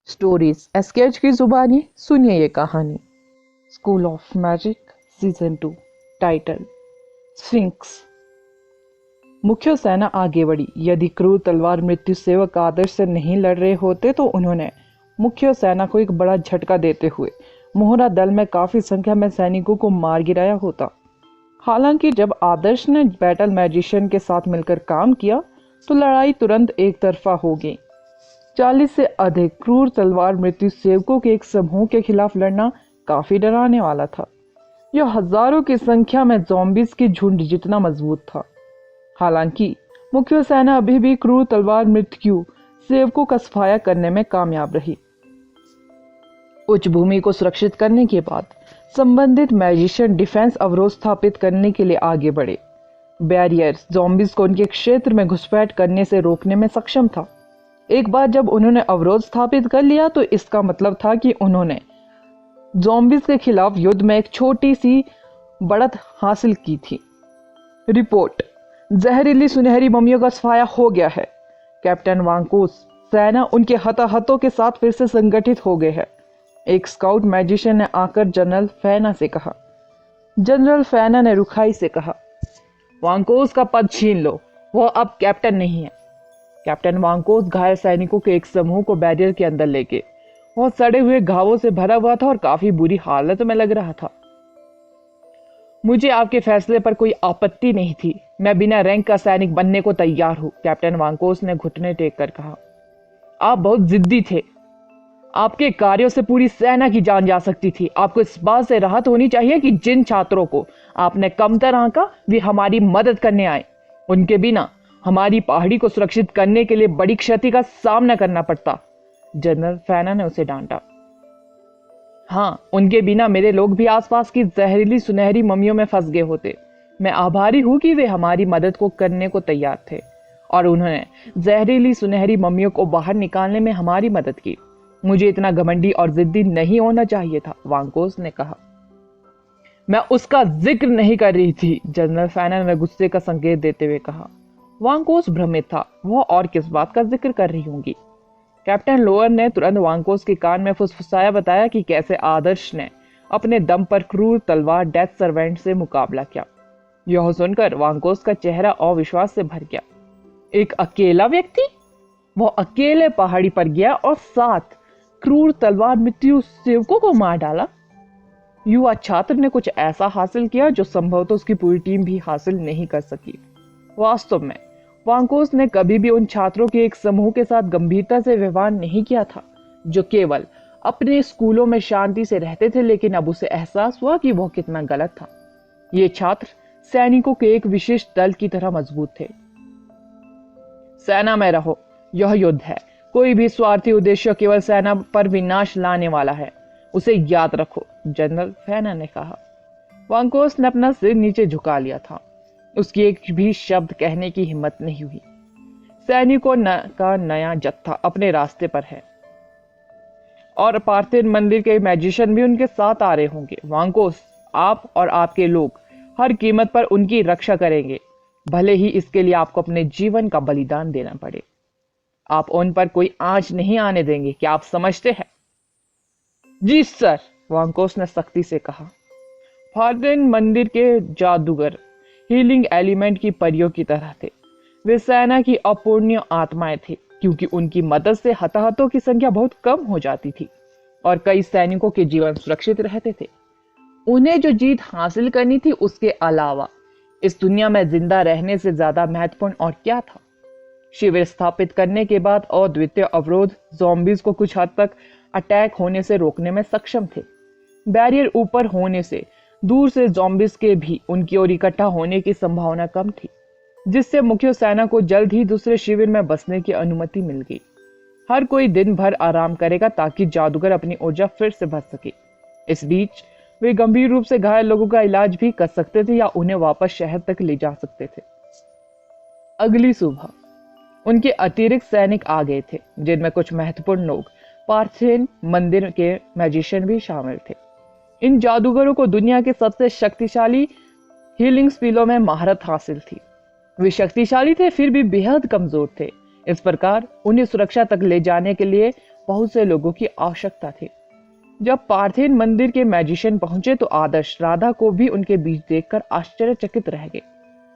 Stories SKH की जुबानी सुनिए ये कहानी। School of magic season 2। Title sphinx. मुख्य सेना आगे बढ़ी। यदि क्रूर तलवार मृत्यु सेवक आदर्श से नहीं लड़ रहे होते तो उन्होंने मुख्य सेना को एक बड़ा झटका देते हुए मोहरा दल में काफी संख्या में सैनिकों को मार गिराया होता। हालांकि जब आदर्श ने बैटल मैजिशियन के साथ मिलकर काम किया तो लड़ाई तुरंत एक तरफा हो गई। 40 से अधिक क्रूर तलवार मृत्यु सेवकों के एक समूह के खिलाफ लड़ना काफी डराने वाला था। यह हजारों की संख्या में ज़ॉम्बीज की झुंड जितना मजबूत था। हालांकि मुख्य सेना अभी भी क्रूर तलवार मृत्यु सेवकों का सफाया करने में कामयाब रही। उच्च भूमि को सुरक्षित करने के बाद संबंधित मैजिशियन डिफेंस अवरोध स्थापित करने के लिए आगे बढ़े। बैरियर्स ज़ॉम्बीज को उनके क्षेत्र में घुसपैठ करने से रोकने में सक्षम था। एक बार जब उन्होंने अवरोध स्थापित कर लिया तो इसका मतलब था कि उन्होंने ज़ॉम्बीज के खिलाफ युद्ध में एक छोटी सी बढ़त हासिल की थी। रिपोर्ट, जहरीली सुनहरी मम्मियों का सफाया हो गया है। कैप्टन वांकोस सेना उनके हताहतों के साथ फिर से संगठित हो गए है। एक स्काउट मैजिशियन ने आकर जनरल फैना से कहा। जनरल फैना ने रुखाई से कहा, वांकोस का पद छीन लो, वह अब कैप्टन नहीं है। कैप्टन वांकोस घायल सैनिकों के एक समूह को बैरियर के अंदर लेके वह सड़े हुए घावों से भरा हुआ था और काफी बुरी हालत में लग रहा था। मुझे आपके फैसले पर कोई आपत्ति नहीं थी। मैं बिना रैंक का सैनिक बनने को तैयार हूं, कैप्टन वांकोस ने घुटने टेक कर कहा। आप बहुत जिद्दी थे। आपके कार्यों से पूरी सेना की जान जा सकती थी। आपको इस बात से राहत होनी चाहिए कि जिन छात्रों को आपने कमतर आंका वे हमारी मदद करने आए। उनके बिना हमारी पहाड़ी को सुरक्षित करने के लिए बड़ी क्षति का सामना करना पड़ता। जनरल फैना ने उसे डांटा। हाँ, उनके बिना मेरे लोग भी आसपास की जहरीली सुनहरी मम्मियों में फंस गए होते। मैं आभारी हूं कि वे हमारी मदद को करने को तैयार थे और उन्होंने जहरीली सुनहरी मम्मियों को बाहर निकालने में हमारी मदद की। मुझे इतना घमंडी और जिद्दी नहीं होना चाहिए था, वांकोस ने कहा। मैं उसका जिक्र नहीं कर रही थी, जनरल फैना ने गुस्से का संकेत देते हुए कहा। वांकोस भ्रमित था। वह और किस बात का जिक्र कर रही होंगी। कैप्टन लोअर ने तुरंत वांकोस के कान में फुसफुसाया बताया कि कैसे आदर्श ने अपने दम पर क्रूर तलवार डेथ सर्वेंट से मुकाबला किया। यह सुनकर वांकोस का चेहरा अविश्वास से भर गया। एक अकेला व्यक्ति? वह अकेले पहाड़ी पर गया और 7 क्रूर तलवार मृत्यु सेवकों को मार डाला। युवा छात्र ने कुछ ऐसा हासिल किया जो संभवतः उसकी पूरी टीम भी हासिल नहीं कर सकी। वास्तव में वांकोस ने कभी भी उन छात्रों के एक समूह के साथ गंभीरता से व्यवहार नहीं किया था जो केवल अपने स्कूलों में शांति से रहते थे, लेकिन अब उसे एहसास हुआ कि वह कितना गलत था। ये छात्र सैनिकों के एक विशिष्ट दल की तरह मजबूत थे। सेना में रहो, यह युद्ध है। कोई भी स्वार्थी उद्देश्य केवल सेना पर विनाश लाने वाला है, उसे याद रखो, जनरल फैना ने कहा। वांकोस ने अपना सिर नीचे झुका लिया था। उसकी एक भी शब्द कहने की हिम्मत नहीं हुई। सैनिकों का नया जत्था अपने रास्ते पर है और पार्थिन मंदिर के मैजिशियन भी उनके साथ आ रहे होंगे। वांकोस, आप और आपके लोग हर कीमत पर उनकी रक्षा करेंगे, भले ही इसके लिए आपको अपने जीवन का बलिदान देना पड़े। आप उन पर कोई आंच नहीं आने देंगे, क्या आप समझते हैं? जी सर, वांकोस ने सख्ती से कहा। पार्थिन मंदिर के जादूगर हीलिंग एलिमेंट की परियों की तरह थे। वे सेना की अपूर्णीय आत्माएं थे, क्योंकि उनकी मदद से हताहतों की संख्या बहुत कम हो जाती थी और कई सैनिकों के जीवन सुरक्षित रहते थे। उन्हें जो जीत हासिल करनी थी उसके अलावा इस दुनिया में जिंदा रहने से ज्यादा महत्वपूर्ण और क्या था? शिविर स्थापित करने के बाद अद्वितीय अवरोध ज़ॉम्बीज को कुछ हद तक अटैक होने से रोकने में सक्षम थे। बैरियर ऊपर होने से दूर से ज़ॉम्बीज के भी उनकी ओर इकट्ठा होने की संभावना कम थी, जिससे मुख्य सेना को जल्द ही दूसरे शिविर में बसने की अनुमति मिल गई। हर कोई दिन भर आराम करेगा ताकि जादूगर अपनी ऊर्जा फिर से भर सके। इस बीच वे गंभीर रूप से घायल लोगों का इलाज भी कर सकते थे या उन्हें वापस शहर तक ले जा सकते थे। अगली सुबह उनके अतिरिक्त सैनिक आ गए थे, जिनमें कुछ महत्वपूर्ण लोग पार्थिन मंदिर के मैजिशियन भी शामिल थे। इन जादूगरों को दुनिया के सबसे शक्तिशाली हीलिंग स्पिलों में महारत हासिल थी। वे शक्तिशाली थे फिर भी बेहद कमजोर थे। इस प्रकार उन्हें सुरक्षा तक ले जाने के लिए बहुत से लोगों की आवश्यकता थी। जब पार्थेन मंदिर के मैजिशियन पहुंचे तो आदर्श राधा को भी उनके बीच देखकर आश्चर्यचकित रह गए।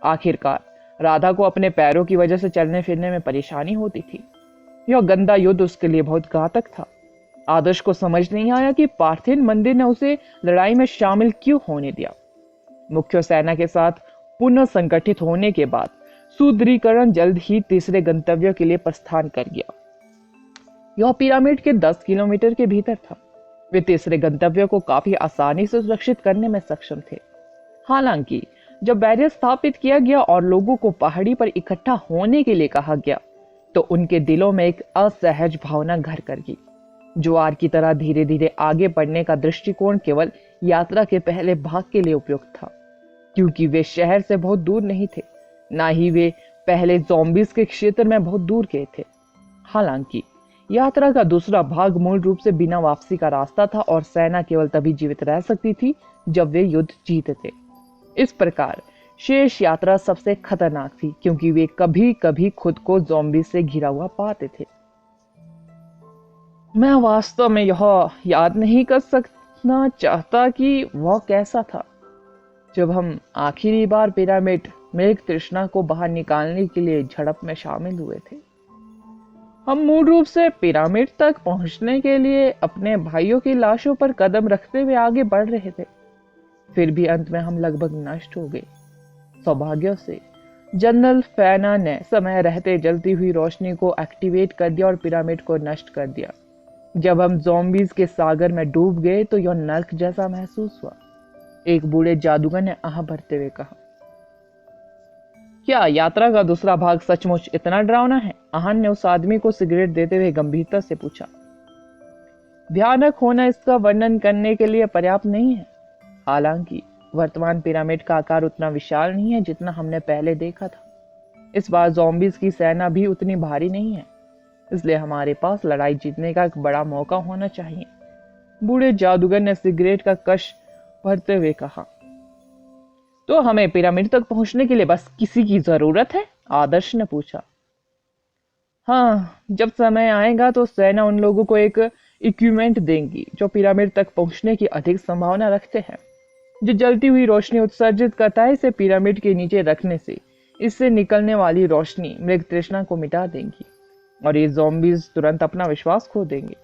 आखिरकार राधा को अपने पैरों की वजह से चलने फिरने में परेशानी होती थी। यह गंदा युद्ध उसके लिए बहुत घातक था। आदर्श को समझ नहीं आया कि पार्थेन मंदिर ने उसे लड़ाई में शामिल क्यों होने दिया। मुख्य सेना के साथ पुनः संगठित होने के बाद सुदृढ़ीकरण जल्द ही तीसरे गंतव्य के लिए प्रस्थान कर गया। यह पिरामिड के 10 किलोमीटर के भीतर था। वे तीसरे गंतव्य को काफी आसानी से सुरक्षित करने में सक्षम थे। हालांकि जब बैरियर स्थापित किया गया और लोगों को पहाड़ी पर इकट्ठा होने के लिए कहा गया तो उनके दिलों में एक असहज भावना घर कर गई। ज्वार की तरह धीरे धीरे आगे बढ़ने का दृष्टिकोण केवल यात्रा के पहले भाग के लिए उपयुक्त था, क्योंकि वे शहर से बहुत दूर नहीं थे, ना ही वे पहले ज़ॉम्बीज के क्षेत्र में बहुत दूर गए थे। हालांकि यात्रा का दूसरा भाग मूल रूप से बिना वापसी का रास्ता था और सेना केवल तभी जीवित रह सकती थी जब वे युद्ध जीतते। इस प्रकार शेष यात्रा सबसे खतरनाक थी, क्योंकि वे कभी कभी खुद को ज़ॉम्बी से घिरा हुआ पाते थे। मैं वास्तव में यह याद नहीं कर सकना चाहता कि वह कैसा था जब हम आखिरी बार पिरामिड मृग तृष्णा को बाहर निकालने के लिए झड़प में शामिल हुए थे। हम मूल रूप से पिरामिड तक पहुंचने के लिए अपने भाइयों की लाशों पर कदम रखते हुए आगे बढ़ रहे थे। फिर भी अंत में हम लगभग नष्ट हो गए। सौभाग्य से जनरल फैना ने समय रहते जलती हुई रोशनी को एक्टिवेट कर दिया और पिरामिड को नष्ट कर दिया। जब हम ज़ॉम्बीज के सागर में डूब गए तो यह नर्क जैसा महसूस हुआ। एक बूढ़े जादूगर ने आह भरते हुए कहा। क्या यात्रा का दूसरा भाग सचमुच इतना डरावना है? आहान ने उस आदमी को सिगरेट देते हुए गंभीरता से पूछा। भयानक होना इसका वर्णन करने के लिए पर्याप्त नहीं है। हालांकि वर्तमान पिरामिड का आकार उतना विशाल नहीं है जितना हमने पहले देखा था। इस बार ज़ॉम्बीज की सेना भी उतनी भारी नहीं है, इसलिए हमारे पास लड़ाई जीतने का एक बड़ा मौका होना चाहिए। बूढ़े जादूगर ने सिगरेट का कश भरते हुए कहा। तो हमें पिरामिड तक पहुंचने के लिए बस किसी की जरूरत है? आदर्श ने पूछा। हाँ, जब समय आएगा तो सेना उन लोगों को एक इक्विपमेंट देंगी जो पिरामिड तक पहुंचने की अधिक संभावना रखते हैं। जो जलती हुई रोशनी उत्सर्जित करता है, इसे पिरामिड के नीचे रखने से इससे निकलने वाली रोशनी मृग तृष्णा को मिटा देंगी और ये ज़ॉम्बीज तुरंत अपना विश्वास खो देंगे।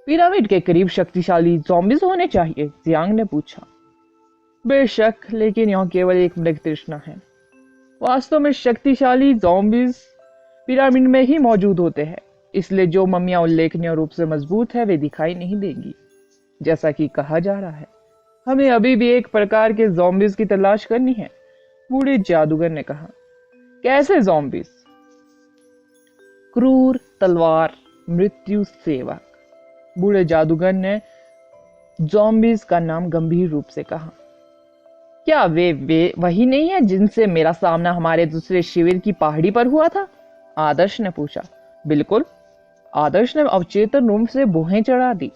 पिरामिड के करीब शक्तिशाली ज़ॉम्बीज होने चाहिए? जियांग ने पूछा। बेशक, लेकिन यह केवल एक मृग तृष्णा है। वास्तव में शक्तिशाली ज़ॉम्बीज पिरामिड में ही मौजूद होते हैं, इसलिए जो मम्मियां उल्लेखनीय रूप से मजबूत है वे दिखाई नहीं देंगी। जैसा कि कहा जा रहा है, हमें अभी भी एक प्रकार के ज़ॉम्बीज की तलाश करनी है, बूढ़े जादूगर ने कहा। कैसे ज़ॉम्बीज? क्रूर तलवार मृत्यु सेवक। बूढ़े जादूगर ने ज़ॉम्बीज का नाम गंभीर रूप से कहा। क्या वे वही नहीं है जिनसे मेरा सामना हमारे दूसरे शिविर की पहाड़ी पर हुआ था? आदर्श ने पूछा। बिल्कुल, आदर्श ने अवचेतन रूप से भुहें चढ़ा दी।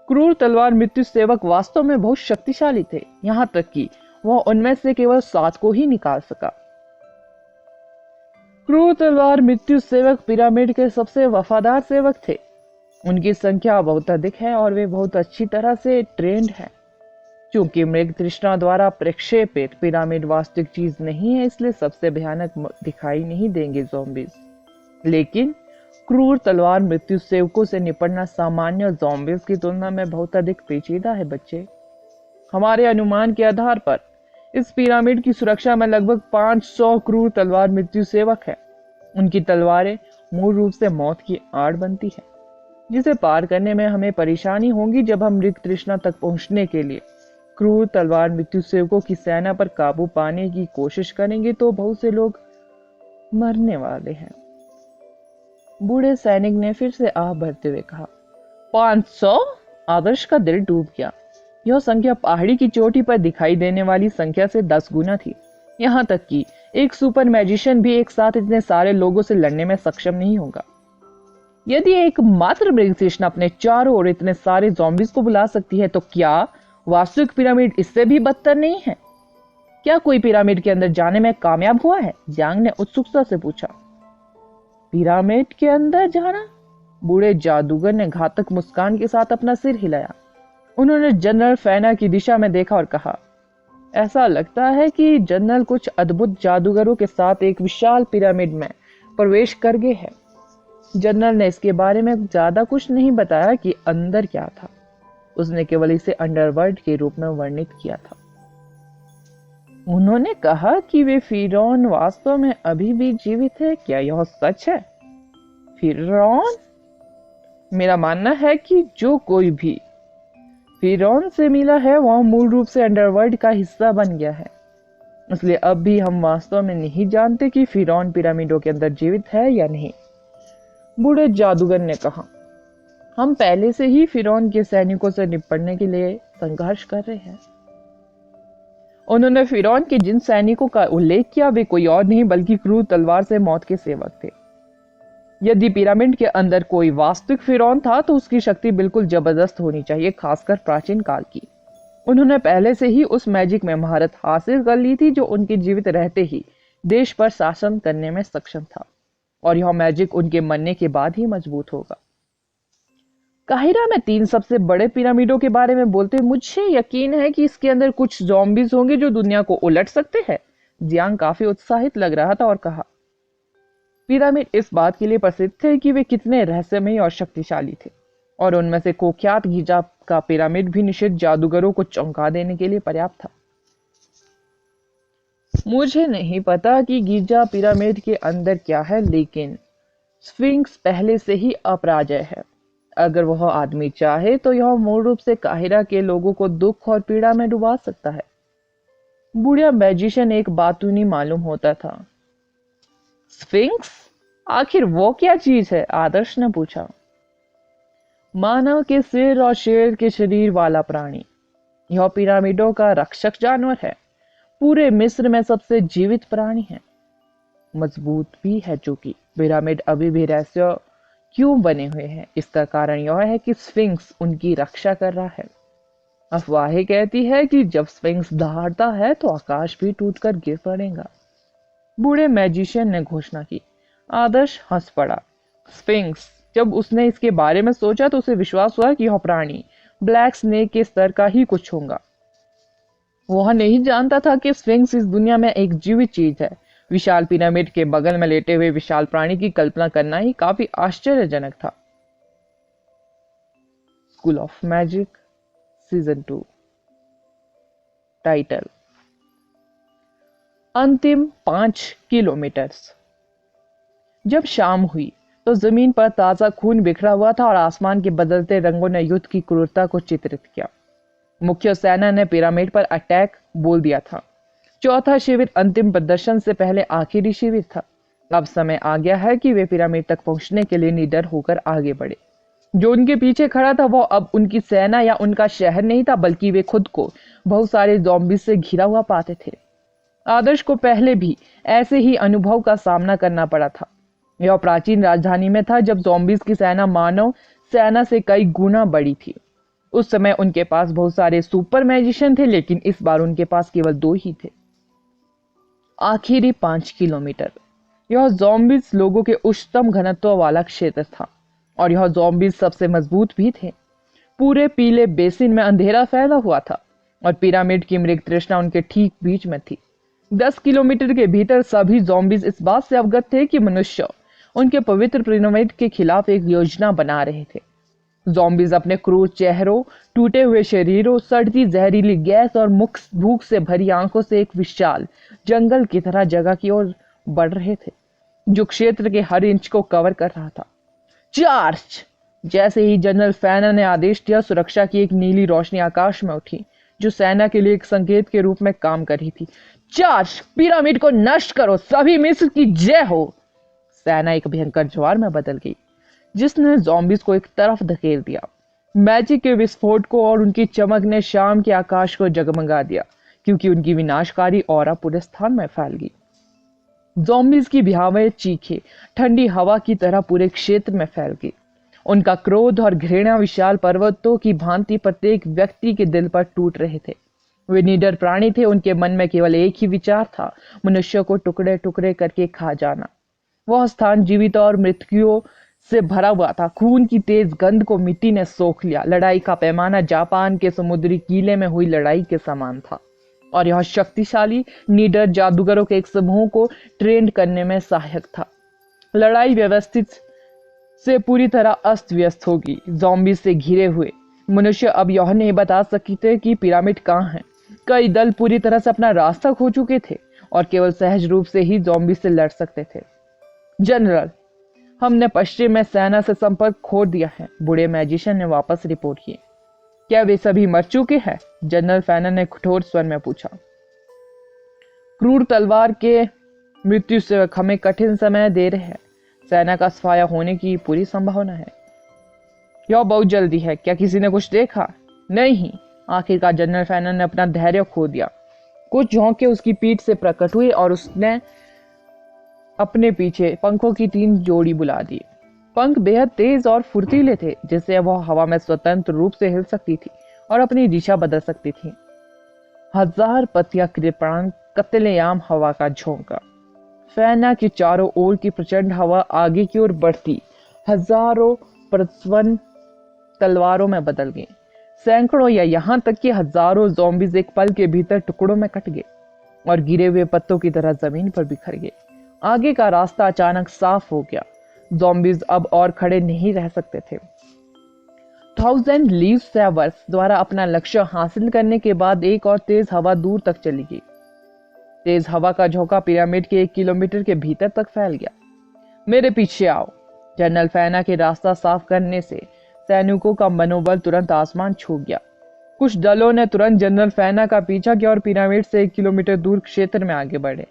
क्रूर तलवार मृत्यु सेवक वास्तव में बहुत शक्तिशाली थे, यहां तक कि वह उनमें से केवल 7 को ही निकाल सका। क्रूर तलवार मृत्यु सेवक पिरामिड के सबसे वफादार सेवक थे। उनकी संख्या बहुत अधिक है और वे बहुत अच्छी तरह से ट्रेंड हैं। क्योंकि मृग तृष्णा द्वारा प्रक्षेपित पिरामिड वास्तविक चीज नहीं है, इसलिए सबसे भयानक दिखाई नहीं देंगे ज़ॉम्बीज। लेकिन क्रूर तलवार मृत्यु सेवकों से निपटना सामान्य ज़ॉम्बीज की तुलना में बहुत अधिक पेचीदा है बच्चे। हमारे अनुमान के आधार पर इस पिरामिड की सुरक्षा में लगभग 500 क्रूर तलवार मृत्यु सेवक है। उनकी तलवारें मूल रूप से मौत की आड़ बनती है, जिसे पार करने में हमें परेशानी होगी। जब हम मृग तृष्णा तक पहुंचने के लिए क्रूर तलवार मृत्यु सेवकों की सेना पर काबू पाने की कोशिश करेंगे तो बहुत से लोग मरने वाले हैं। बूढ़े सैनिक ने फिर से आह भरते हुए कहा। 500? आदर्श का दिल डूब गया। यह संख्या पहाड़ी की चोटी पर दिखाई देने वाली संख्या से 10 गुना थी। यहाँ तक कि एक सुपर मैजिशियन भी एक साथ इतने सारे लोगों से लड़ने में सक्षम नहीं होगा। यदि एक मात्र मृग तृष्णा अपने चारों ओर इतने सारे ज़ॉम्बीज को बुला सकती है, तो क्या वास्तविक पिरामिड इससे भी बदतर नहीं है? क्या कोई पिरामिड के अंदर जाने में कामयाब हुआ है? जियांग ने उत्सुकता से पूछा। पिरामिड के अंदर जाना? बूढ़े जादूगर ने घातक मुस्कान के साथ अपना सिर हिलाया। उन्होंने जनरल फैना की दिशा में देखा और कहा, ऐसा लगता है कि जनरल कुछ अद्भुत जादूगरों के साथ एक विशाल पिरामिड में प्रवेश कर गए हैं। जनरल ने इसके बारे में ज्यादा कुछ नहीं बताया कि अंदर क्या था। उसने केवल इसे अंडरवर्ल्ड के रूप में वर्णित किया था। उन्होंने कहा कि वे फिरौन वास्तव में अभी भी जीवित है। क्या यह सच है? फिरौन? मेरा मानना है कि जो कोई भी फिरौन से मिला है वह मूल रूप से अंडरवर्ल्ड का हिस्सा बन गया है। इसलिए अब भी हम वास्तव में नहीं जानते कि फिरौन पिरामिडों के अंदर जीवित है या नहीं। बूढ़े जादूगर ने कहा, हम पहले से ही फिरौन के सैनिकों से निपटने के लिए संघर्ष कर रहे हैं। उन्होंने फिरौन के जिन सैनिकों का उल्लेख किया वे कोई और नहीं बल्कि क्रूर तलवार से मौत के सेवक थे। यदि पिरामिड के अंदर कोई वास्तविक फिरौन था तो उसकी शक्ति बिल्कुल जबरदस्त होनी चाहिए, खासकर प्राचीन काल की। उन्होंने पहले से ही उस मैजिक में महारत हासिल कर ली थी जो उनके जीवित रहते ही देश पर शासन करने में सक्षम था, और यह मैजिक उनके मरने के बाद ही मजबूत होगा। काहिरा में 3 सबसे बड़े पिरामिडों के बारे में बोलते मुझे यकीन है कि इसके अंदर कुछ ज़ॉम्बीज होंगे जो दुनिया को उलट सकते हैं। जियांग काफी उत्साहित लग रहा था और कहा, पिरामिड इस बात के लिए प्रसिद्ध थे कि वे कितने रहस्यमयी और शक्तिशाली थे, और उनमें से कुख्यात गीजा का पिरामिड भी निषिद्ध जादूगरों को चौंका देने के लिए पर्याप्त था। मुझे नहीं पता कि गीजा पिरामिड के अंदर क्या है, लेकिन स्फिंक्स पहले से ही अपराजय है। अगर वह आदमी चाहे तो यह मूल रूप से काहिरा के लोगों को दुख और पीड़ा में डुबा सकता है। बूढ़ा मैजिशियन एक बातूनी मालूम होता था। स्फिंक्स? आखिर वो क्या चीज है? आदर्श ने पूछा। मानव के सिर और शेर के शरीर वाला प्राणी। यह पिरामिडों का रक्षक जानवर है। पूरे मिस्र में सबसे जीवित प्राणी है। मजबूत भी है। चूंकि पिरामिड अभी भी रहस्य क्यों बने हुए हैं, इसका कारण यह है कि स्फिंक्स उनकी रक्षा कर रहा है। अफवाहें कहती है कि जब स्फिंक्स दहाड़ता है तो आकाश भी टूटकर गिर पड़ेगा। बूढ़े मैजिशियन ने घोषणा की। आदर्श हंस पड़ा। स्फिंक्स? जब उसने इसके बारे में सोचा तो उसे विश्वास हुआ कि यह प्राणी ब्लैक स्नेक के स्तर का ही कुछ होगा। वह नहीं जानता था कि स्फिंक्स इस दुनिया में एक जीवित चीज है। विशाल पिरामिड के बगल में लेटे हुए विशाल प्राणी की कल्पना करना ही काफी आश्चर्यजनक था। School of magic season 2। Title, अंतिम 5 किलोमीटर। जब शाम हुई तो जमीन पर ताजा खून बिखरा हुआ था और आसमान के बदलते रंगों ने युद्ध की क्रूरता को चित्रित किया। मुख्य सेना ने पिरामिड पर अटैक बोल दिया था। चौथा शिविर अंतिम प्रदर्शन से पहले आखिरी शिविर था। अब समय आ गया है कि वे पिरामिड तक पहुंचने के लिए निडर होकर आगे बढ़े। जो उनके पीछे खड़ा था वो अब उनकी सेना या उनका शहर नहीं था, बल्कि वे खुद को बहुत सारे ज़ॉम्बीज से घिरा हुआ पाते थे। आदर्श को पहले भी ऐसे ही अनुभव का सामना करना पड़ा था। यह प्राचीन राजधानी में था जब ज़ॉम्बीज की सेना मानव सेना से कई गुना बड़ी थी। उस समय उनके पास बहुत सारे सुपर मैजिशियन थे, लेकिन इस बार उनके पास केवल 2 ही थे। आखिरी 5 किलोमीटर। यह ज़ॉम्बीज लोगों के उच्चतम घनत्व वाला क्षेत्र था, और यह ज़ॉम्बीज सबसे मजबूत भी थे। पूरे पीले बेसिन में अंधेरा फैला हुआ था और पिरामिड की मृग तृष्णा उनके ठीक बीच में थी। 10 किलोमीटर के भीतर सभी ज़ॉम्बीज इस बात से अवगत थे कि मनुष्य उनके पवित्र पिरामिड के खिलाफ एक योजना बना रहे थे। ज़ॉम्बीज अपने क्रूर चेहरों, टूटे हुए शरीरों, सड़ती जहरीली गैस और भूख से भरी आंखों से एक विशाल जंगल की तरह जगह की ओर बढ़ रहे थे, जो क्षेत्र के हर इंच को कवर कर रहा था। चार्ज! जैसे ही जनरल फैना ने आदेश दिया, सुरक्षा की एक नीली रोशनी आकाश में उठी, जो सेना के लिए एक संकेत के रूप में काम कर रही थी। चार्ज! पिरामिड को नष्ट करो! सभी मिस्र की जय हो! सेना एक भयंकर ज्वार में बदल गई, जिसने ज़ॉम्बीज को एक तरफ धकेल दिया। मैजिक के विस्फोट को और उनकी चमक ने शाम के आकाश को जगमगा दिया, क्योंकि उनकी विनाशकारी ऑरा पूरे स्थान में फैल गई। ज़ॉम्बीज की भयावह चीखें ठंडी हवा की तरह पूरे क्षेत्र में फैल गई। उनका क्रोध और घृणा विशाल पर्वतों की भांति प्रत्येक व्यक्ति के दिल पर टूट रहे थे। वे निडर प्राणी थे। उनके मन में केवल एक ही विचार था, मनुष्य को टुकड़े टुकड़े करके खा जाना। वह स्थान जीवित और मृतकों से भरा हुआ था। खून की तेज गंध को मिट्टी ने सोख लिया। लड़ाई का पैमाना जापान के समुद्री किले में हुई लड़ाई के समान था और यह शक्तिशाली निडर जादूगरों के एक समूह को ट्रेंड करने में सहायक था। लड़ाई व्यवस्थित से पूरी तरह अस्त व्यस्त होगी। ज़ॉम्बी से घिरे हुए मनुष्य अब यह नहीं बता सकते कि पिरामिड कहाँ है। कई दल पूरी तरह से अपना रास्ता खो चुके थे और केवल सहज रूप से ही ज़ॉम्बी से लड़ सकते थे। जनरल, हमने पश्चिम में सेना से संपर्क खो दिया है, बूढ़े मैजिशियन ने वापस रिपोर्ट की। क्या वे सभी मर चुके हैं? जनरल फैनन ने कठोर स्वर में पूछा। क्रूर तलवार के मृत्यु से हमें कठिन समय दे रहे हैं। सेना का सफाया होने की पूरी संभावना है। यह बहुत जल्दी है। क्या किसी ने कुछ देखा? नहीं। आखिरकार जनरल फैनन ने अपना धैर्य खो दिया। कुछ झोंके उसकी पीठ से प्रकट हुए और उसने अपने पीछे पंखों की 3 जोड़ी बुला दी। पंख बेहद तेज और फुर्तीले थे, जिससे वह हवा में स्वतंत्र रूप से हिल सकती थी और अपनी दिशा बदल सकती थी। 1000 पतिया कृपाण कत्लेआम हवा का झोंका। फैना की चारों ओर की प्रचंड हवा आगे की ओर बढ़ती हजारों प्रस्वन तलवारों में बदल गई। सैकड़ों या यहाँ तक कि हजारों ज़ॉम्बीज एक पल के भीतर टुकड़ों में कट गए और गिरे हुए पत्तों की तरह जमीन पर बिखर गए। आगे का रास्ता अचानक साफ हो गया। ज़ॉम्बीज अब और खड़े नहीं रह सकते थे। 1000 लीव सेवर्स द्वारा अपना लक्ष्य हासिल करने के बाद एक और तेज हवा दूर तक चली गई। तेज हवा का झोंका पिरामिड के 1 किलोमीटर के भीतर तक फैल गया। मेरे पीछे आओ। जनरल फैना के रास्ता साफ करने से सैनिकों का मनोबल तुरंत आसमान छू गया। कुछ दलों ने तुरंत जनरल फैना का पीछा किया और पिरामिड से 1 किलोमीटर दूर क्षेत्र में आगे बढ़े।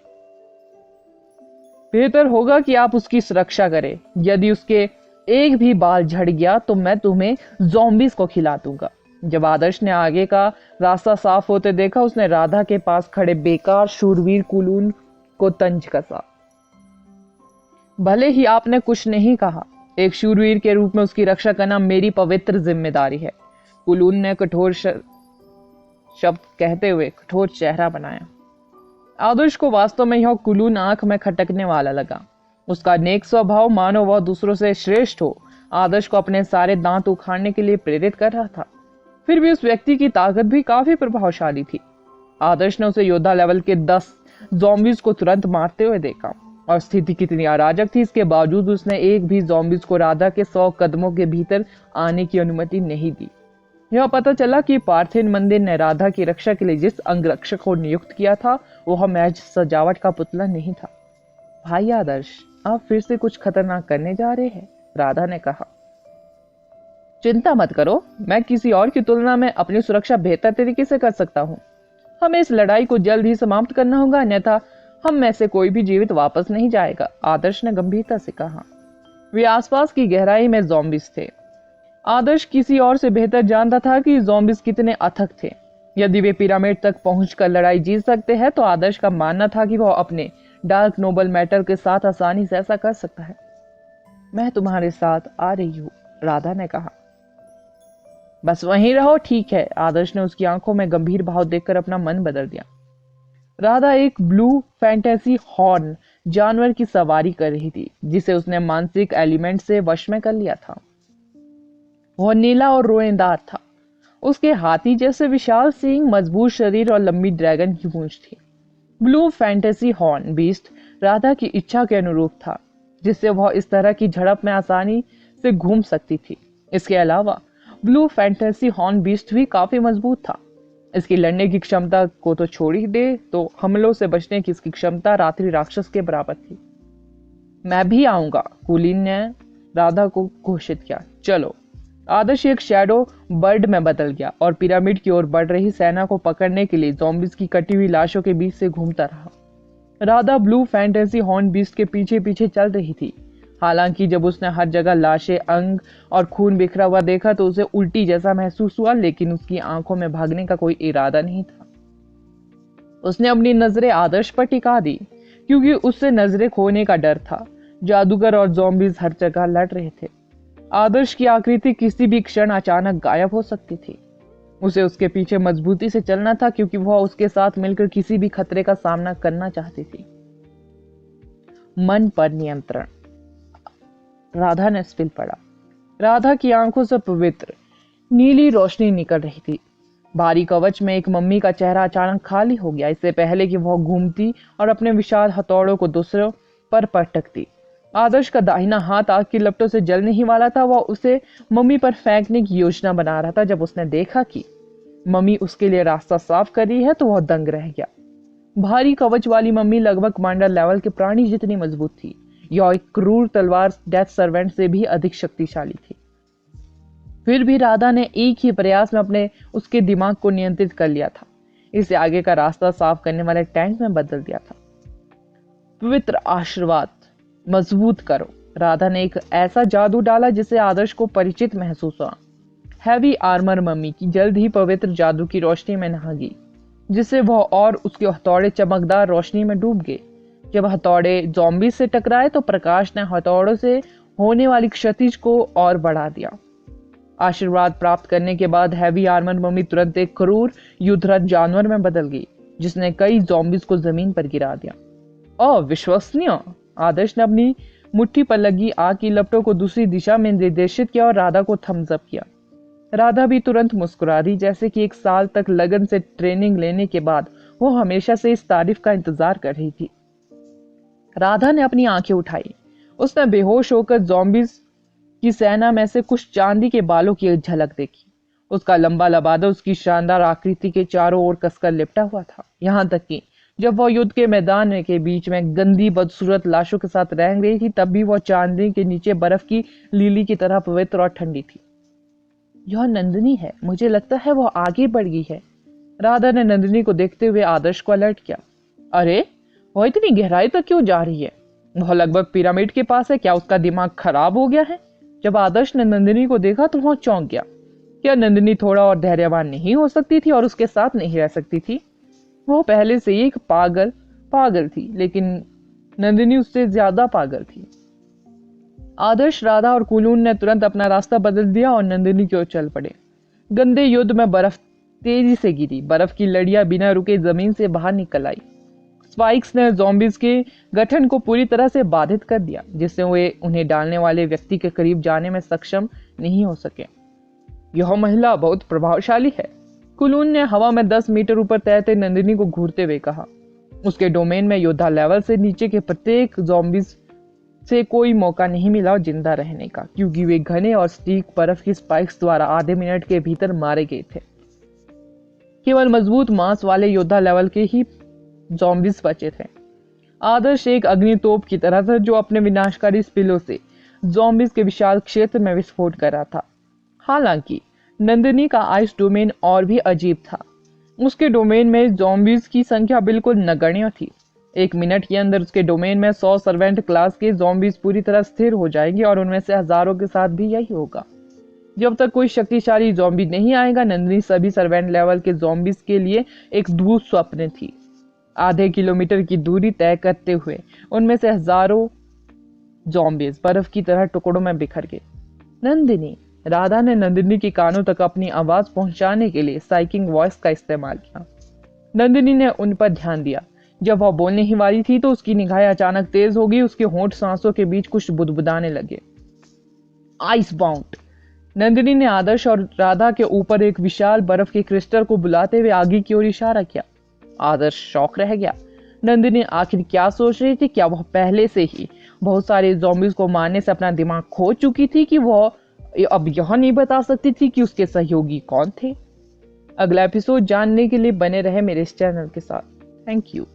बेहतर होगा कि आप उसकी सुरक्षा करें। यदि उसके एक भी बाल झड़ गया तो मैं तुम्हें ज़ॉम्बीज को खिला दूंगा। जब आदर्श ने आगे का रास्ता साफ होते देखा, उसने राधा के पास खड़े बेकार शूरवीर कुलून को तंज कसा। भले ही आपने कुछ नहीं कहा, एक शूरवीर के रूप में उसकी रक्षा करना मेरी पवित्र जिम्मेदारी है। कुलून ने कठोर शब्द कहते हुए कठोर चेहरा बनाया। आदर्श को वास्तव में यह कुलून आंख में खटकने वाला लगा। उसका नेक स्वभाव मानो वह दूसरों से श्रेष्ठ हो, आदर्श को अपने सारे दांत उखाड़ने के लिए प्रेरित कर रहा था। फिर भी उस व्यक्ति की ताकत भी काफी प्रभावशाली थी। आदर्श ने उसे योद्धा लेवल के 10 ज़ॉम्बीज को तुरंत मारते हुए देखा और स्थिति कितनी अराजक थी इसके बावजूद उसने एक भी ज़ॉम्बीज को राधा के 100 कदमों के भीतर आने की अनुमति नहीं दी। यह पता चला कि पार्थिन मंदिर ने राधा की रक्षा के लिए जिस अंगरक्षक को नियुक्त किया था वह महज सजावट का पुतला नहीं था। भाई आदर्श, आप फिर से कुछ खतरनाक करने जा रहे हैं, राधा ने कहा। चिंता मत करो, मैं किसी और की तुलना में अपनी सुरक्षा बेहतर तरीके से कर सकता हूँ। हमें इस लड़ाई को जल्द ही समाप्त करना होगा, अन्यथा हम में से कोई भी जीवित वापस नहीं जाएगा, आदर्श ने गंभीरता से कहा। वे आसपास की गहराई में ज़ॉम्बीज थे। आदर्श किसी और से बेहतर जानता था कि ज़ॉम्बीज कितने अथक थे। यदि वे पिरामिड तक पहुंचकर लड़ाई जीत सकते हैं तो आदर्श का मानना था कि वह अपने डार्क नोबल मैटर के साथ आसानी से ऐसा कर सकता है। मैं तुम्हारे साथ आ रही हूँ, राधा ने कहा। बस वहीं रहो, ठीक है, आदर्श ने उसकी आंखों में गंभीर भाव देखकर अपना मन बदल दिया। राधा एक ब्लू फैंटेसी हॉर्न जानवर की सवारी कर रही थी जिसे उसने मानसिक एलिमेंट से वश में कर लिया था। वह नीला और रोएदार था। उसके हाथी जैसे विशाल सींग, मजबूत शरीर और लंबी ड्रैगन की पूंछ थी। Blue fantasy horn beast Radha की इच्छा के अनुरूप था, जिससे वह इस तरह की झड़प में आसानी से घूम सकती थी। इसके अलावा ब्लू फैंटेसी हॉर्न बीस्ट भी काफी मजबूत था। इसकी लड़ने की क्षमता को तो छोड़ ही दे, तो हमलों से बचने की इसकी क्षमता रात्रि राक्षस के बराबर थी। मैं भी आऊंगा, कुलीन ने राधा को घोषित किया। चलो। आदर्श एक शैडो बर्ड में बदल गया और पिरामिड की ओर बढ़ रही सेना को पकड़ने के लिए ज़ॉम्बीज की कटी हुई लाशों के बीच से घूमता रहा। Radha blue fantasy horn beast के पीछे पीछे चल रही थी। हालांकि जब उसने हर जगह लाशें, अंग और खून बिखरा हुआ देखा तो उसे उल्टी जैसा महसूस हुआ, लेकिन उसकी आंखों में भागने का कोई इरादा नहीं था। उसने अपनी नजरें आदर्श पर टिका दी क्योंकि उससे नजरें खोने का डर था। जादूगर और ज़ॉम्बीज हर जगह लड़ रहे थे। आदर्श की आकृति किसी भी क्षण अचानक गायब हो सकती थी। उसे उसके पीछे मजबूती से चलना था क्योंकि वह उसके साथ मिलकर किसी भी खतरे का सामना करना चाहती थी। मन पर नियंत्रण। राधा ने स्पिल पढ़ा। राधा की आंखों से पवित्र नीली रोशनी निकल रही थी। भारी कवच में एक मम्मी का चेहरा अचानक खाली हो गया, इससे पहले कि वह घूमती और अपने विशाल हथौड़ों को दूसरों पर पटकती। आदर्श का दाहिना हाथ आग की लपटों से जलने ही वाला था। वह उसे मम्मी पर फेंकने की योजना बना रहा था। जब उसने देखा कि मम्मी उसके लिए रास्ता साफ कर रही है तो वह दंग रह गया। भारी कवच वाली मम्मी लगभग कमांडर लेवल के प्राणी जितनी मजबूत थी। यह एक क्रूर तलवार डेथ सर्वेंट से भी अधिक शक्तिशाली थी। फिर भी राधा ने एक ही प्रयास में अपने उसके दिमाग को नियंत्रित कर लिया था। इसे आगे का रास्ता साफ करने वाले टैंक में बदल दिया था। पवित्र आशीर्वाद मजबूत करो। राधा ने एक ऐसा जादू डाला जिससे आदर्श को परिचित महसूस हुआ। हैवी आर्मर मम्मी की जल्द ही पवित्र जादू की रोशनी में नहा गई, जिससे वह और उसके हथौड़े चमकदार रोशनी में डूब गए। जब हथौड़े ज़ॉम्बी से टकराए तो प्रकाश ने हथौड़ों से होने वाली क्षति को और बढ़ा दिया। आशीर्वाद प्राप्त करने के बाद हैवी आर्मर मम्मी तुरंत एक क्रूर युद्धरत जानवर में बदल गई, जिसने कई ज़ॉम्बीज को जमीन पर गिरा दिया। अविश्वसनीय! आदर्श ने अपनी मुट्ठी पर लगी आग की लपटों को दूसरी दिशा में निर्देशित किया और राधा को थम्स अप किया। राधा भी तुरंत मुस्कुरा दी, जैसे कि 1 साल तक लगन से ट्रेनिंग लेने के बाद वो हमेशा से इस तारीफ का इंतजार कर रही थी। राधा ने अपनी आंखें उठाई। उसने बेहोश होकर ज़ॉम्बीज की सेना में से कुछ चांदी के बालों की एक झलक देखी। उसका लंबा लबादा उसकी शानदार आकृति के चारों ओर कसकर लिपटा हुआ था। यहाँ तक कि जब वह युद्ध के मैदान के बीच में गंदी बदसूरत लाशों के साथ रह रही थी, तब भी वह चांदी के नीचे बर्फ की लीली की तरह पवित्र और ठंडी थी। यह नंदिनी है, मुझे लगता है वह आगे बढ़ गई है। राधा ने नंदिनी को देखते हुए आदर्श को अलर्ट किया। अरे, वह इतनी गहराई तक क्यों जा रही है? वह लगभग पिरामिड के पास है। क्या उसका दिमाग खराब हो गया है? जब आदर्श ने नंदिनी को देखा तो वह चौंक गया। क्या नंदिनी थोड़ा और धैर्यवान नहीं हो सकती थी और उसके साथ नहीं रह सकती थी? वह पहले से ही एक पागल थी, लेकिन नंदिनी उससे ज्यादा पागल थी। आदर्श, राधा और कुलून ने तुरंत अपना रास्ता बदल दिया और नंदिनी की ओर चल पड़े। गंदे युद्ध में बर्फ तेजी से गिरी। बर्फ की लड़ियां बिना रुके जमीन से बाहर निकल आई। स्पाइक्स ने ज़ॉम्बीज के गठन को पूरी तरह से बाधित कर दिया, जिससे वे उन्हें डालने वाले व्यक्ति के करीब जाने में सक्षम नहीं हो सके। यह महिला बहुत प्रभावशाली है, कुलून ने हवा में 10 मीटर ऊपर तैरते नंदिनी को घूरते हुए कहा। उसके डोमेन में योद्धा लेवल से नीचे के प्रत्येक ज़ॉम्बीज से कोई मौका नहीं मिला जिंदा रहने का, क्योंकि वे घने और सटीक बर्फ की स्पाइक्स द्वारा आधे मिनट के भीतर मारे गए थे। केवल मजबूत मांस वाले योद्धा लेवल के ही ज़ॉम्बीज बचे थे। आदर्श एक अग्नितोप की तरह था जो अपने विनाशकारी स्पिलों से ज़ॉम्बीज के विशाल क्षेत्र में विस्फोट कर रहा था। हालांकि नंदिनी का आइस डोमेन और भी अजीब था। उसके डोमेन में ज़ॉम्बीज की संख्या बिल्कुल नगण्य थी। 1 मिनट के अंदर उसके डोमेन में 100 सर्वेंट क्लास के ज़ॉम्बीज पूरी तरह स्थिर हो जाएंगे और उनमें से हजारों के साथ भी यही होगा। जब तक कोई शक्तिशाली ज़ॉम्बी नहीं आएगा, नंदिनी सभी सर्वेंट लेवल के ज़ॉम्बीज के लिए एक दूर स्वप्न थी। आधे किलोमीटर की दूरी तय करते हुए उनमें से हजारों ज़ॉम्बीज बर्फ की तरह टुकड़ों में बिखर गए। नंदिनी! राधा ने नंदिनी के कानों तक अपनी आवाज पहुंचाने के लिए साइकिंग वॉइस का इस्तेमाल किया। नंदिनी ने उन पर ध्यान दिया। जब वह बोलने ही वाली थी तो उसकी निगाहें अचानक तेज हो गई। उसके होंठ सांसों के बीच कुछ बुदबुदाने लगे। Ice bound! नंदिनी ने आदर्श और राधा के ऊपर एक विशाल बर्फ के क्रिस्टल को बुलाते हुए आगे की ओर इशारा किया। आदर्श शौक रह गया। नंदिनी आखिर क्या सोच रही थी? क्या वह पहले से ही बहुत सारे ज़ॉम्बीज को मारने से अपना दिमाग खो चुकी थी कि वह अब यह नहीं बता सकती थी कि उसके सहयोगी कौन थे? अगला एपिसोड जानने के लिए बने रहे मेरे इस चैनल के साथ। Thank you.